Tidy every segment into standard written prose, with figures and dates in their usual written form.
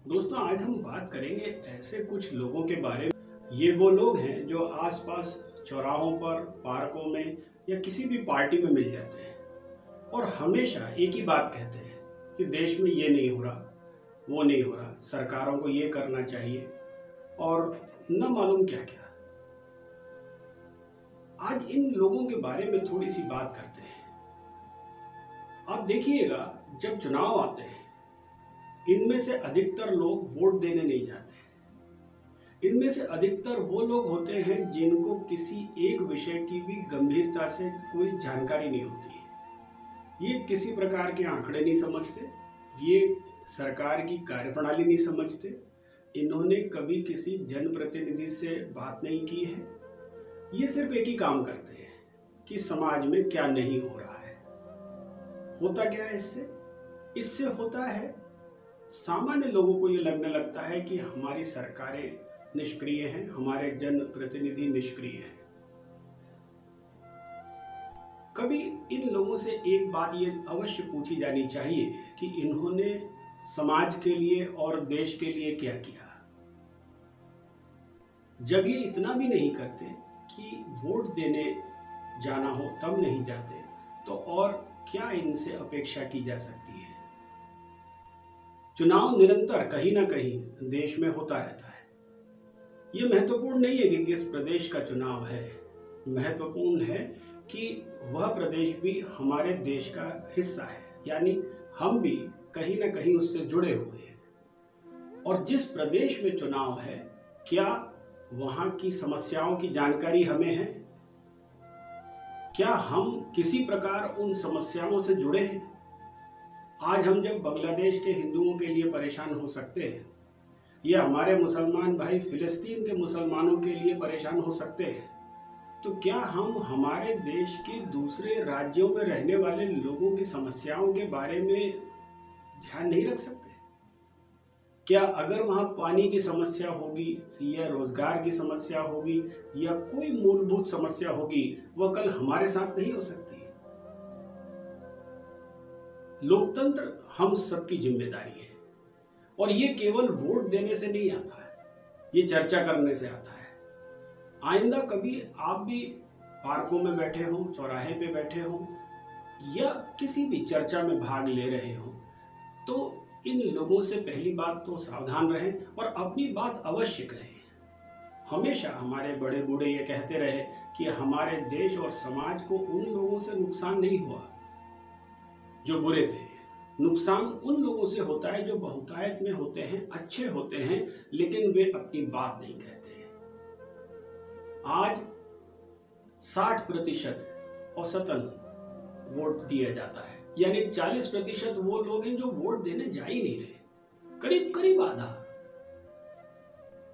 दोस्तों, आज हम बात करेंगे ऐसे कुछ लोगों के बारे में। ये वो लोग हैं जो आसपास चौराहों पर, पार्कों में या किसी भी पार्टी में मिल जाते हैं और हमेशा एक ही बात कहते हैं कि देश में ये नहीं हो रहा, वो नहीं हो रहा, सरकारों को ये करना चाहिए और न मालूम क्या क्या। आज इन लोगों के बारे में थोड़ी सी बात करते हैं। आप देखिएगा, जब चुनाव आते हैं इनमें से अधिकतर लोग वोट देने नहीं जाते। इनमें से अधिकतर वो लोग होते हैं जिनको किसी एक विषय की भी गंभीरता से कोई जानकारी नहीं होती। ये किसी प्रकार के आंकड़े नहीं समझते, ये सरकार की कार्यप्रणाली नहीं समझते, इन्होंने कभी किसी जनप्रतिनिधि से बात नहीं की है। ये सिर्फ एक ही काम करते हैं कि समाज में क्या नहीं हो रहा है। होता क्या है इससे होता है, सामान्य लोगों को ये लगने लगता है कि हमारी सरकारें निष्क्रिय हैं, हमारे जनप्रतिनिधि निष्क्रिय हैं। कभी इन लोगों से एक बात ये अवश्य पूछी जानी चाहिए कि इन्होंने समाज के लिए और देश के लिए क्या किया। जब ये इतना भी नहीं करते कि वोट देने जाना हो तब नहीं जाते, तो और क्या इनसे अपेक्षा की जा सकती है। चुनाव निरंतर कहीं ना कहीं देश में होता रहता है। यह महत्वपूर्ण नहीं है कि किस प्रदेश का चुनाव है, महत्वपूर्ण है कि वह प्रदेश भी हमारे देश का हिस्सा है, यानी हम भी कहीं ना कहीं उससे जुड़े हुए हैं। और जिस प्रदेश में चुनाव है, क्या वहां की समस्याओं की जानकारी हमें है? क्या हम किसी प्रकार उन समस्याओं से जुड़े हैं? आज हम जब बांग्लादेश के हिंदुओं के लिए परेशान हो सकते हैं या हमारे मुसलमान भाई फिलिस्तीन के मुसलमानों के लिए परेशान हो सकते हैं, तो क्या हम हमारे देश के दूसरे राज्यों में रहने वाले लोगों की समस्याओं के बारे में ध्यान नहीं रख सकते? क्या अगर वहां पानी की समस्या होगी या रोजगार की समस्या होगी या कोई मूलभूत समस्या होगी, वह कल हमारे साथ नहीं हो सकती? लोकतंत्र हम सबकी जिम्मेदारी है और ये केवल वोट देने से नहीं आता है, ये चर्चा करने से आता है। आइंदा कभी आप भी पार्कों में बैठे हो, चौराहे पे बैठे हो या किसी भी चर्चा में भाग ले रहे हो, तो इन लोगों से पहली बात तो सावधान रहें और अपनी बात अवश्य कहें। हमेशा हमारे बड़े बूढ़े ये कहते रहे कि हमारे देश और समाज को उन लोगों से नुकसान नहीं हुआ जो बुरे थे। नुकसान उन लोगों से होता है जो बहुतायत में होते हैं, अच्छे होते हैं, लेकिन वे अपनी बात नहीं कहते। आज 60% औसतन वोट दिया जाता है, यानी 40% वो लोग हैं जो वोट देने जा ही नहीं रहे, करीब करीब आधा।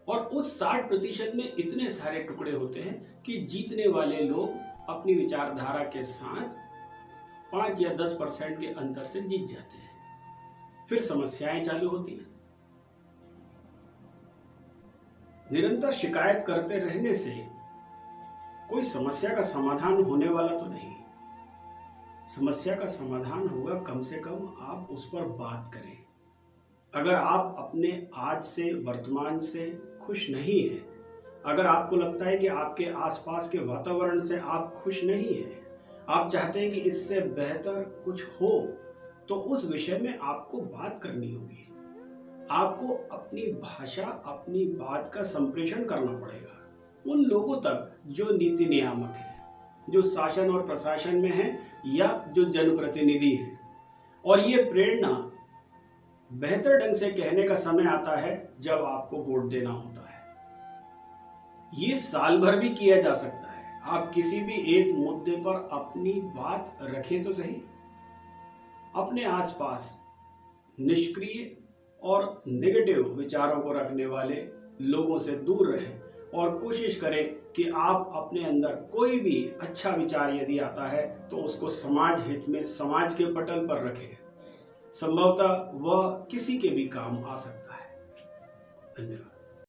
और उस 60% में इतने सारे टुकड़े होते हैं कि जीतने वाले लोग अपनी विचारधारा के साथ 5 या 10% के अंतर से जीत जाते हैं। फिर समस्याएं चालू होती हैं। निरंतर शिकायत करते रहने से कोई समस्या का समाधान होने वाला तो नहीं। समस्या का समाधान होगा कम से कम आप उस पर बात करें। अगर आप अपने आज से, वर्तमान से खुश नहीं हैं, अगर आपको लगता है कि आपके आसपास के वातावरण से आप खुश नहीं हैं, आप चाहते हैं कि इससे बेहतर कुछ हो, तो उस विषय में आपको बात करनी होगी। आपको अपनी भाषा, अपनी बात का संप्रेषण करना पड़ेगा उन लोगों तक जो नीति नियामक हैं, जो शासन और प्रशासन में हैं या जो जनप्रतिनिधि हैं। और ये प्रेरणा बेहतर ढंग से कहने का समय आता है जब आपको वोट देना होता है। ये साल भर भी किया जा सकता है। आप किसी भी एक मुद्दे पर अपनी बात रखें तो सही। अपने आसपास निष्क्रिय और नेगेटिव विचारों को रखने वाले लोगों से दूर रहें और कोशिश करें कि आप अपने अंदर कोई भी अच्छा विचार यदि आता है तो उसको समाज हित में, समाज के पटल पर रखें। संभवतः वह किसी के भी काम आ सकता है। धन्यवाद।